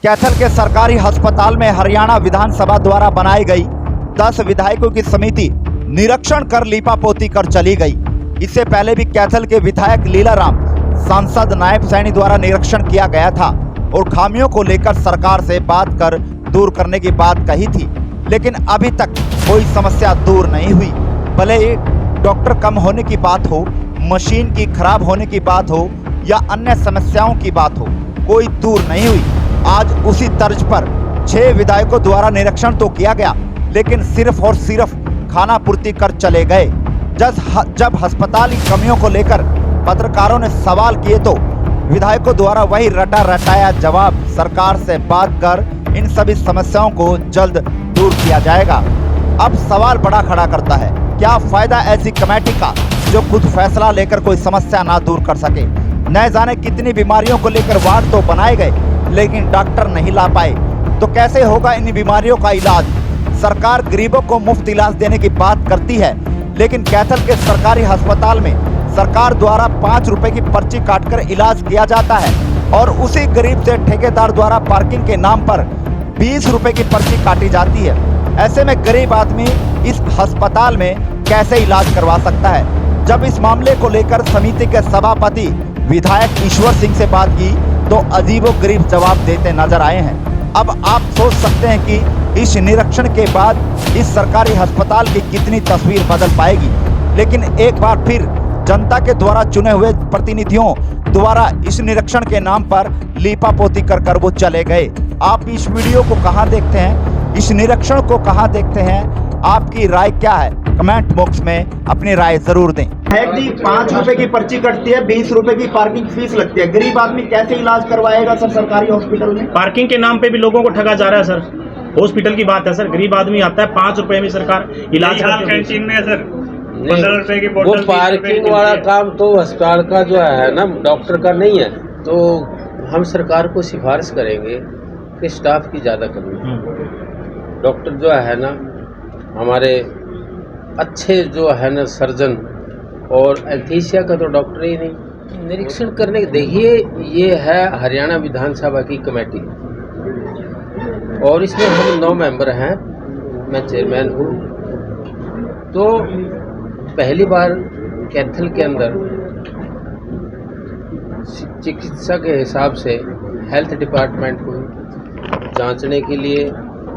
कैथल के सरकारी अस्पताल में हरियाणा विधानसभा द्वारा बनाई गई 10 विधायकों की समिति निरीक्षण कर लीपापोती कर चली गई। इससे पहले भी कैथल के विधायक लीलाराम सांसद नायब सैनी द्वारा निरीक्षण किया गया था और खामियों को लेकर सरकार से बात कर दूर करने की बात कही थी, लेकिन अभी तक कोई समस्या दूर नहीं हुई। भले ही डॉक्टर कम होने की बात हो, मशीन की खराब होने की बात हो या अन्य समस्याओं की बात हो, कोई दूर नहीं हुई। आज उसी तर्ज पर 6 विधायकों द्वारा निरीक्षण तो किया गया, लेकिन सिर्फ और सिर्फ खाना पूर्ति कर चले गए। जब अस्पताल की कमियों को लेकर पत्रकारों ने सवाल किए तो विधायकों द्वारा वही रटा रटाया जवाब, सरकार से बात कर इन सभी समस्याओं को जल्द दूर किया जाएगा। अब सवाल बड़ा खड़ा करता है, क्या फायदा ऐसी कमेटी का जो खुद फैसला लेकर कोई समस्या ना दूर कर सके। न जाने कितनी बीमारियों को लेकर वार्ड तो बनाए गए, लेकिन डॉक्टर नहीं ला पाए, तो कैसे होगा इन बीमारियों का इलाज। सरकार गरीबों को मुफ्त इलाज देने की बात करती है, लेकिन कैथल के सरकारी अस्पताल में सरकार द्वारा 5 रुपए की पर्ची काटकर इलाज किया जाता है और उसी गरीब से ठेकेदार द्वारा पार्किंग के नाम पर 20 रुपए की पर्ची काटी जाती है। ऐसे में गरीब आदमी इस अस्पताल में कैसे इलाज करवा सकता है। जब इस मामले को लेकर समिति के सभापति विधायक ईश्वर सिंह से बात की तो अजीबोगरीब जवाब देते नजर आए हैं। अब आप सोच सकते हैं कि इस निरीक्षण के बाद इस सरकारी अस्पताल की कितनी तस्वीर बदल पाएगी। लेकिन एक बार फिर जनता के द्वारा चुने हुए प्रतिनिधियों द्वारा इस निरीक्षण के नाम पर लीपापोती कर वो चले गए। आप इस वीडियो को कहां देखते हैं, इस निरीक्षण को कहां देखते हैं, आपकी राय क्या है, कमेंट बॉक्स में अपनी राय जरूर दें। है कि 5 रुपए की पर्ची कटती है, 20 रुपए की पार्किंग फीस लगती है, गरीब आदमी कैसे इलाज करवाएगा सर सरकारी हॉस्पिटल में। पार्किंग के नाम पे भी लोगों को ठगा जा रहा है सर। हॉस्पिटल की बात है सर, गरीब आदमी आता है, 5 रुपए में सरकार इलाज कैंटीन में है सर, 15 रुपए की वो बोतल। पार्किंग वाला काम तो अस्पताल का जो है ना, डॉक्टर का नहीं है। तो हम सरकार को सिफारिश करेंगे कि स्टाफ की ज़्यादा कमी। डॉक्टर जो है ना, हमारे अच्छे जो है ना सर्जन और एंथीसिया का तो डॉक्टर ही नहीं। निरीक्षण करने देखिए, ये है हरियाणा विधानसभा की कमेटी और इसमें हम 9 मेंबर हैं, मैं चेयरमैन हूँ। तो पहली बार कैथल के अंदर चिकित्सा के हिसाब से हेल्थ डिपार्टमेंट को जांचने के लिए,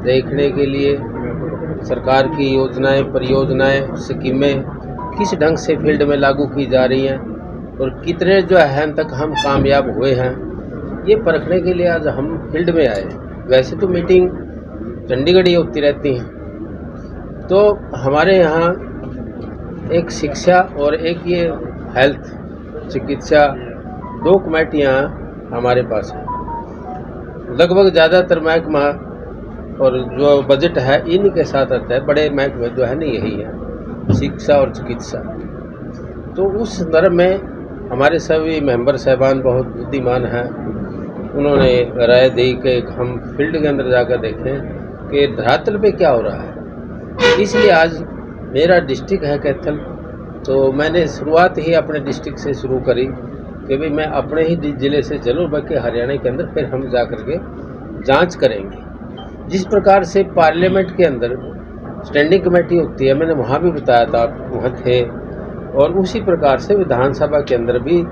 देखने के लिए सरकार की योजनाएं, परियोजनाएं, स्कीमें किस ढंग से फील्ड में लागू की जा रही हैं और कितने जो है तक हम कामयाब हुए हैं, ये परखने के लिए आज हम फील्ड में आए। वैसे तो मीटिंग चंडीगढ़ ही होती रहती हैं, तो हमारे यहाँ एक शिक्षा और एक ये हेल्थ चिकित्सा 2 कमेटियाँ हमारे पास हैं। लगभग ज़्यादातर महकमा और जो बजट है इन्हीं के साथ आता है। बड़े महकमे जो है ना यही है, शिक्षा और चिकित्सा। तो उस संदर्भ में हमारे सभी मेंबर साहबान बहुत बुद्धिमान हैं। उन्होंने राय दी कि हम फील्ड के अंदर जाकर देखें कि धरातल पे क्या हो रहा है। इसलिए आज मेरा डिस्ट्रिक्ट है कैथल, तो मैंने शुरुआत ही अपने डिस्ट्रिक्ट से शुरू करी कि भाई मैं अपने ही ज़िले से चलूँ, बाकी हरियाणा के अंदर फिर हम जा कर के जाँच करेंगे। जिस प्रकार से पार्लियामेंट के अंदर स्टैंडिंग कमेटी होती है, मैंने वहाँ भी बताया था, आप वहाँ थे, और उसी प्रकार से विधानसभा के अंदर भी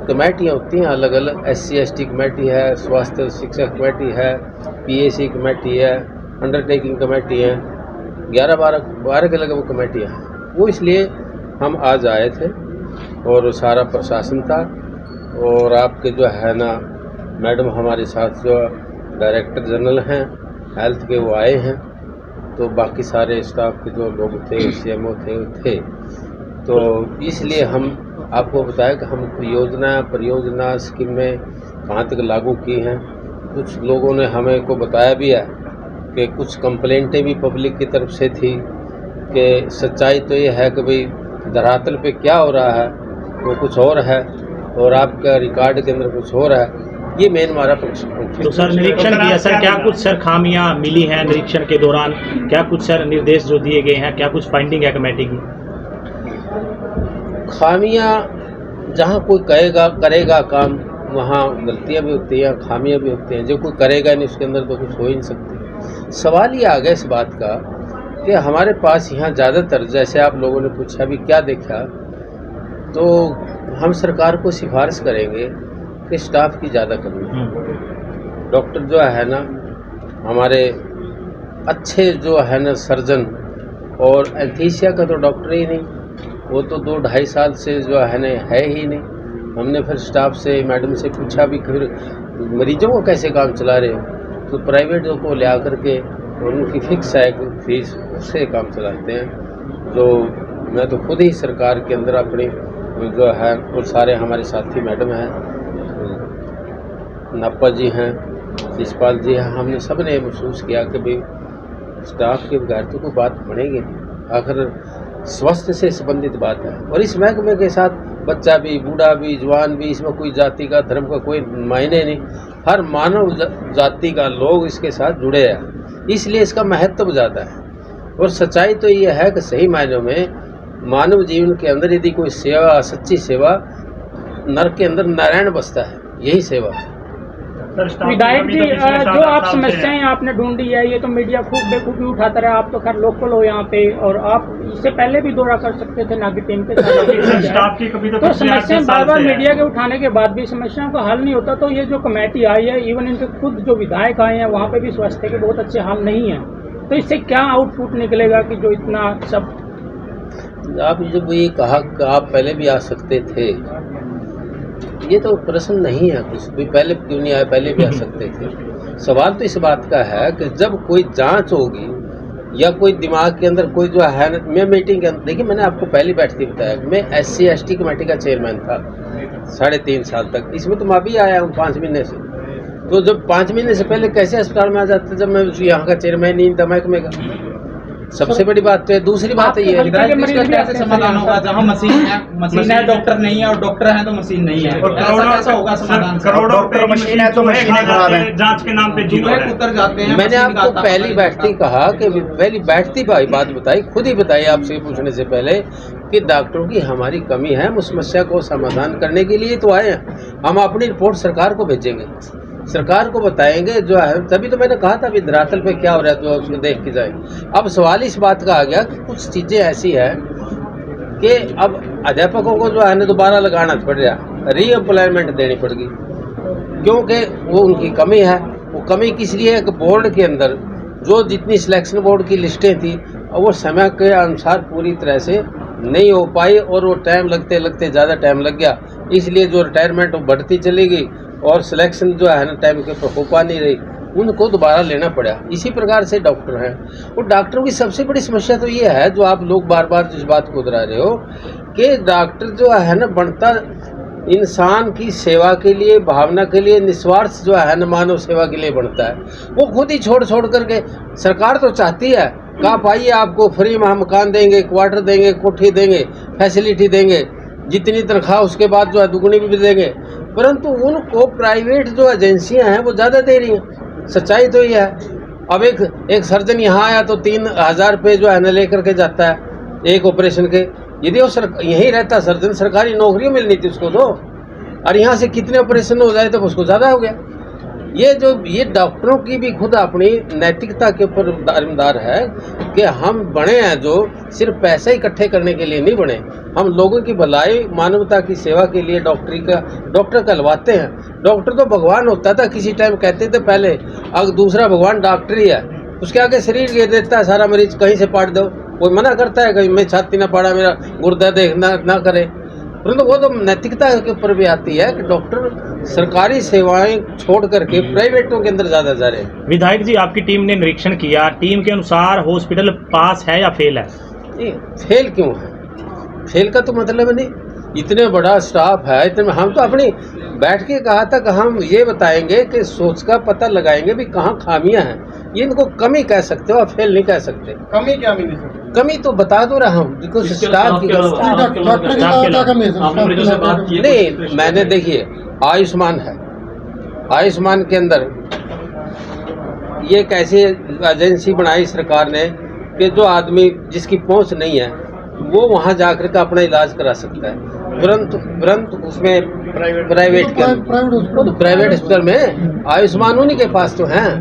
कमेटियाँ होती हैं अलग अलग। SC ST कमेटी है, स्वास्थ्य शिक्षा कमेटी है, PAC कमेटी है, अंडरटेकिंग कमेटी है, 11-12 के अलग कमेटियाँ हैं। वो इसलिए हम आज आए थे और सारा प्रशासन था और आपके जो है ना मैडम हमारे साथ जो डायरेक्टर जनरल हैं हेल्थ के वो आए हैं, तो बाकी सारे स्टाफ के जो लोग थे, CMO थे। तो इसलिए हम आपको बताया कि हम परियोजना स्कीमें कहाँ तक लागू की हैं। कुछ लोगों ने हमें को बताया भी है कि कुछ कंप्लेंटें भी पब्लिक की तरफ से थी कि सच्चाई तो ये है कि भाई धरातल पे क्या हो रहा है वो कुछ और है और आपका रिकॉर्ड के अंदर कुछ और है। ये मेन हमारा प्रश्न। तो सर निरीक्षण किया सर, क्या कुछ सर खामियां मिली हैं निरीक्षण के दौरान, क्या कुछ सर निर्देश जो दिए गए हैं, क्या कुछ फाइंडिंग है कमेटी की? खामियां जहाँ कोई करेगा काम वहाँ गलतियाँ भी होती हैं, खामियाँ भी होती हैं। जो कोई करेगा नहीं उसके अंदर तो कुछ हो ही नहीं सकती। सवाल ये आ गया इस बात का कि हमारे पास यहाँ ज़्यादातर, जैसे आप लोगों ने पूछा भी क्या देखा, तो हम सरकार को सिफारिश करेंगे कि स्टाफ की ज़्यादा कमी है। डॉक्टर जो है ना, हमारे अच्छे जो है ना सर्जन, और एंथीसिया का तो डॉक्टर ही नहीं, वो तो 2-2.5 साल से जो है ना है ही नहीं। हमने फिर स्टाफ से, मैडम से पूछा भी, फिर मरीजों को कैसे काम चला रहे हो, तो प्राइवेटों को ले आकर के और उनकी फिक्स है फीस, उससे काम चलाते हैं। तो मैं तो खुद ही सरकार के अंदर अपनी जो है, और सारे हमारे साथी मैडम हैं, नापा जी हैं, यशपाल जी हैं, हमने सब ने महसूस किया कि भाई स्टाफ के बगैर तो कोई बात बनेगी नहीं। आखिर स्वास्थ्य से संबंधित बात है, और इस महकमे के साथ बच्चा भी, बूढ़ा भी, जवान भी, इसमें कोई जाति का, धर्म का कोई मायने नहीं। हर मानव जाति का लोग इसके साथ जुड़े हैं, इसलिए इसका महत्व ज़्यादा है। और सच्चाई तो ये है कि सही मायनों में मानव जीवन के अंदर यदि कोई सेवा, सच्ची सेवा, नर के अंदर नारायण बसता है, यही सेवा है। विधायक जी, जो आप समस्याएं आपने ढूंढी है, ये तो मीडिया खूब बेखूबी उठाता रहा। आप तो खैर लोकल हो यहाँ पे, और आप इससे पहले भी दौरा कर सकते थे नागी टीम के साथ। तो समस्याएं बार बार मीडिया के उठाने के बाद भी समस्याओं का हल नहीं होता। तो ये जो कमेटी आई है, इवन इनके खुद जो विधायक आए हैं, वहाँ पे भी स्वास्थ्य के बहुत अच्छे हाल नहीं है। तो इससे क्या आउटपुट निकलेगा कि जो इतना सब? आप जब ये कहा कि आप पहले भी आ सकते थे, ये तो प्रश्न नहीं है कुछ भी, पहले क्यों नहीं आए, पहले भी आ सकते थे। सवाल तो इस बात का है कि जब कोई जांच होगी या कोई दिमाग के अंदर कोई जो है, मैं मीटिंग के अंदर, देखिए मैंने आपको पहली बैठती बताया, मैं SC/ST कमेटी का चेयरमैन था 3.5 साल तक। इसमें तो मैं भी आया हूँ 5 महीने से। तो जब 5 महीने से पहले कैसे अस्पताल में आ जाते जब मैं यहाँ का चेयरमैन नहीं था महकमे का? सबसे बड़ी बात तो है। दूसरी बात है ये, कैसे समाधान होगा जहाँ मशीन है, डॉक्टर नहीं है, और डॉक्टर है तो मशीन नहीं है, ऐसा होगा समाधान? करोड़ों रुपए मशीन है तो मशीनें खा रहे हैं, जांच के नाम पे उतर जाते हैं। मैंने आपको पहली बैठती कहा कि पहली बैठती बात बताई, खुद ही बताई आपसे पूछने से पहले कि डॉक्टरों की हमारी कमी है। हम उस समस्या को समाधान करने के लिए तो आए हैं। हम अपनी रिपोर्ट सरकार को भेजेंगे, सरकार को बताएंगे जो है। तभी तो मैंने कहा था अभी धरातल पे क्या हो रहा है तो उसको देख के जाएंगे। अब सवाल इस बात का आ गया कि कुछ चीज़ें ऐसी है कि अब अध्यापकों को जो है ना दोबारा लगाना पड़ रहा, रीएम्प्लॉयमेंट देनी पड़ेगी, क्योंकि वो उनकी कमी है। वो कमी किस लिए है कि बोर्ड के अंदर जो जितनी सिलेक्शन बोर्ड की लिस्टें थी, वो समय के अनुसार पूरी तरह से नहीं हो पाई, और वो टाइम लगते लगते ज़्यादा टाइम लग गया। इसलिए जो रिटायरमेंट वो बढ़ती चली गई, और सिलेक्शन जो है ना टाइम के ऊपर हो पा नहीं रही, उनको दोबारा लेना पड़ा। इसी प्रकार से डॉक्टर हैं, और डॉक्टरों की सबसे बड़ी समस्या तो ये है, जो आप लोग बार बार जिस बात को दोहरा रहे हो, कि डॉक्टर जो है ना बनता इंसान की सेवा के लिए, भावना के लिए, निस्वार्थ जो है ना मानव सेवा के लिए बनता है। वो खुद ही छोड़ करके, सरकार तो चाहती है कि आप आइए, आपको फ्री में हम मकान देंगे, क्वार्टर देंगे, कोठी देंगे, फैसिलिटी देंगे, जितनी तनख्वाह उसके बाद जो है दुगनी भी देंगे, परंतु उनको प्राइवेट जो एजेंसियां हैं वो ज़्यादा दे रही हैं। सच्चाई तो ये है। अब एक सर्जन यहाँ आया तो 3,000 रुपये जो है ना लेकर के जाता है एक ऑपरेशन के। यदि वो यहीं रहता सर्जन, सरकारी नौकरी मिलनी थी उसको तो, और यहाँ से कितने ऑपरेशन हो जाए तो उसको ज़्यादा हो गया। ये डॉक्टरों की भी खुद अपनी नैतिकता के ऊपर दारोमदार है कि हम बने हैं जो सिर्फ पैसे इकट्ठे करने के लिए नहीं बने, हम लोगों की भलाई, मानवता की सेवा के लिए डॉक्टर कहलवाते हैं। डॉक्टर तो भगवान होता था किसी टाइम, कहते थे पहले, अगर दूसरा भगवान डॉक्टर ही है, उसके आगे शरीर गिर देता है सारा, मरीज कहीं से पाट दो, कोई मना करता है कहीं मैं छाती ना पाड़ा, मेरा गुर्दा देखना ना करे, परंतु वो तो नैतिकता के ऊपर भी आती है कि डॉक्टर सरकारी सेवाएं छोड़ करके प्राइवेटों के अंदर ज़्यादा जा रहे हैं। विधायक जी, आपकी टीम ने निरीक्षण किया, टीम के अनुसार हॉस्पिटल पास है या फेल है? नहीं, फेल क्यों है? फेल का तो मतलब नहीं, इतने बड़ा स्टाफ है, इतने हम तो अपनी बैठ के कहा था कि हम ये बताएंगे कि सोच का पता लगाएंगे भी कहाँ खामियां हैं। ये इनको कमी कह सकते हो, आप फेल नहीं कह सकते। कमी क्या मिली सर? कमी तो बता दो रहा हूँ, देखो स्टाफ की नहीं। मैंने देखिए आयुष्मान है, आयुष्मान के अंदर ये एक ऐसी एजेंसी बनाई सरकार ने कि जो आदमी जिसकी पहुंच नहीं है वो वहां जाकर के अपना इलाज करा सकता है। तुरंत उसमें प्राइवेट प्राइवेट अस्पताल में आयुष्मान उन्हीं के पास तो हैं।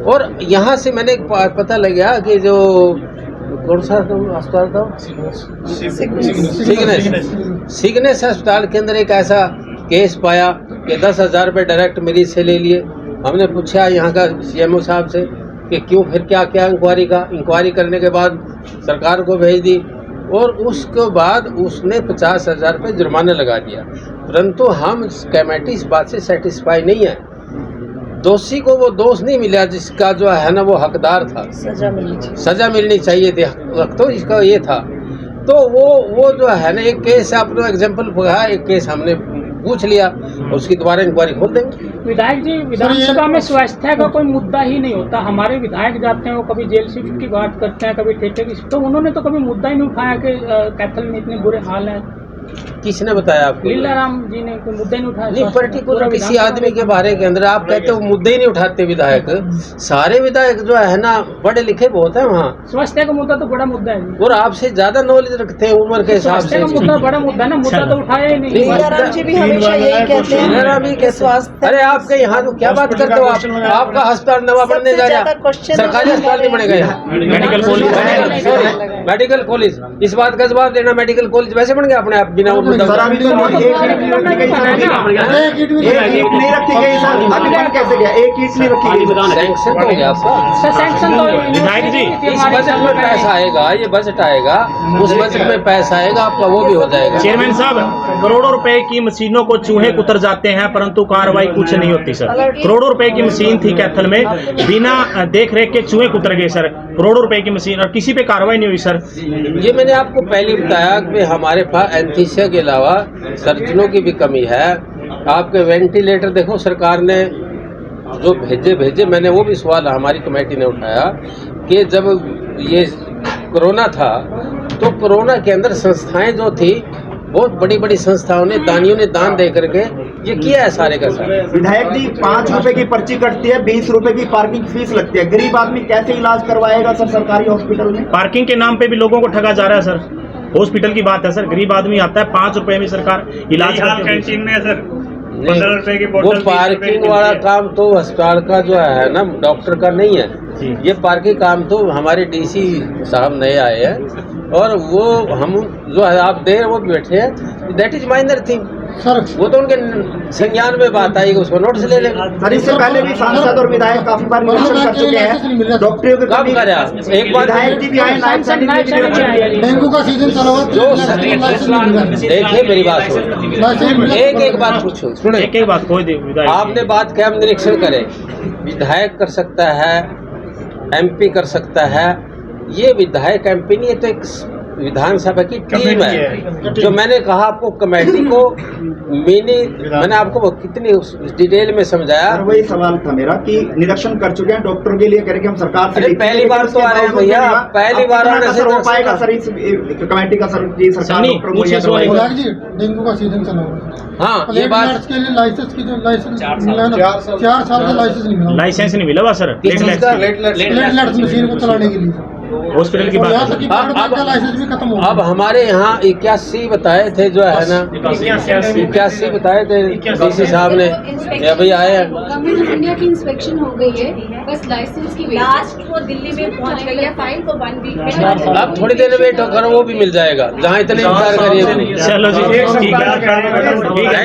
और यहाँ से मैंने पता लगा कि जो कौन सा अस्पताल था, सिग्नेस अस्पताल के अंदर एक ऐसा केस पाया कि 10,000 रुपये डायरेक्ट मरीज से ले लिए। हमने पूछा यहाँ का CMO साहब से कि क्यों, फिर क्या क्या इंक्वायरी करने के बाद सरकार को भेज दी और उसके बाद उसने 50,000 रुपये जुर्माना लगा दिया। परंतु हम कमेटी इस बात से सेटिस्फाई नहीं है, दोषी को वो दोष नहीं मिला जिसका जो है ना वो हकदार था, सजा मिलनी चाहिए थी, तो इसका ये था। तो वो जो है ना एक केस आपने एग्जाम्पल पढ़ा, एक केस हमने पूछ लिया और उसकी दोबारा इंक्वायरी खोल देंगे। विधायक जी, विधानसभा में स्वास्थ्य का कोई मुद्दा ही नहीं होता। हमारे विधायक जाते हैं, वो कभी जेल शिफ्ट की बात करते हैं, कभी ठेके की, तो उन्होंने तो कभी मुद्दा ही नहीं उठाया कि कैथल में इतने बुरे हाल हैं। किसने बताया आपको? लीलाराम जी ने कोई मुद्दा ही नहीं उठाया। नहीं, पर्टिकुलर किसी आदमी के बारे के अंदर आप कहते हो मुद्दे ही नहीं उठाते विधायक। सारे विधायक जो है ना पढ़े लिखे बहुत है वहाँ। स्वास्थ्य का मुद्दा तो बड़ा मुद्दा है और आपसे ज्यादा नॉलेज रखते हैं उम्र के हिसाब से। मुद्दा बड़ा मुद्दा है ना, मुद्दा तो उठाया ही नहीं। लीलाराम जी भी हमेशा यही कहते हैं। अरे आपके यहाँ तो क्या बात करते हो आप? आपका अस्पताल नवा बनने जा रहा है, सरकारी अस्पताल नहीं बनेगा यहाँ। मेडिकल कॉलेज, इस बात का जवाब देना। मेडिकल कॉलेज वैसे बन गया अपने आप बिना नहीं रखी गई सर, अभी बन कैसे गया? एक ईट नहीं रखी गई, सैंक्शन हो गया आपका। सैंक्शन तो विधायक जी, इस बजट में पैसा आएगा, ये बजट आएगा, उस बजट में पैसा आएगा आपका, वो भी हो जाएगा। चेयरमैन साहब, करोड़ों रुपए की मशीनों को चूहे कुतर जाते हैं परंतु कार्रवाई कुछ नहीं होती सर। करोड़ों रुपए की मशीन थी कैथल में, बिना देख रेख के चूहे कुतर गए सर। करोड़ों रुपए की मशीन और किसी पे कार्रवाई नहीं हुई सर। ये मैंने आपको पहले बताया कि हमारे पास एंथीसिया के अलावा सर्जनों की भी कमी है। आपके वेंटिलेटर देखो, सरकार ने जो भेजे मैंने वो भी सवाल हमारी कमेटी ने उठाया कि जब ये कोरोना था तो कोरोना के अंदर संस्थाएं जो थी, बहुत बड़ी बड़ी संस्थाओं ने, दानियों ने दान दे करके ये किया है सारे का सारा। विधायक जी, 5 रुपए की पर्ची कटती है, 20 रुपए की पार्किंग फीस लगती है। गरीब आदमी कैसे इलाज करवाएगा सर सरकारी हॉस्पिटल में? पार्किंग के नाम पे भी लोगों को ठगा जा रहा है सर। हॉस्पिटल की बात है सर, गरीब आदमी आता है, 5 रुपए में सरकार इलाज कैंटीन में सर 15 रुपए की वो पार्किंग वाला काम तो अस्पताल का जो है ना डॉक्टर का नहीं है। ये पार्किंग काम तो हमारे DC साहब नए आए हैं और वो हम जो है आप देर वो बैठे हैं, that is minor thing sir. वो तो उनके संज्ञान में बात आएगी, उसको नोटिस ले लेंगे सर। इससे पहले भी सांसद और विधायक काफी बार निरीक्षण कर चुके हैं, डॉक्टरों के कब करा एक बार विधायक जी भी आए, नायब सैनिक डेंगू का सीजन चला हुआ, देखिए मेरी बात सुनो, एक बात पूछो, सुने एक बात कोई विधायक आपने बात किया, हम निरीक्षण करें। विधायक कर सकता है, MP कर सकता है, ये विधायक MP नहीं है, तो एक विधानसभा की टीम है। जो मैंने कहा आपको कमेटी को मैंने आपको कितनी डिटेल में समझाया। वही सवाल था मेरा कि निरीक्षण कर चुके हैं, डॉक्टरों के लिए कह रहे कि हम सरकार से पहली बार तो आ रहे हैं भैया, पहली बार आने से हो पाएगा सर इस कमेटी का? सर जी, सरकार डेंगू का सीजन चला हुआ। हाँ, ये बात के लिए लाइसेंस की जो लाइसेंस 4 साल का लाइसेंस नहीं मिला, लाइसेंस नहीं मिला हुआ सर प्लेटलेट्स मशीन को चलाने के लिए। हॉस्पिटल की बात। लाइसेंस भी खत्म हो गया। अब हमारे यहाँ 81 बताए थे जो है ना, 81 बताए थे DC साहब ने, अभी आए हैं। गवर्नमेंट इंडिया की इंस्पेक्शन हो गई है, बस लाइसेंस की लास्ट वो दिल्ली में पहुंच गई है, फाइल को 1 वीक में। अब थोड़ी देर वेट करो, वो भी मिल जाएगा जहाँ इतने इंतजार करिए। चलो जी, ठीक है।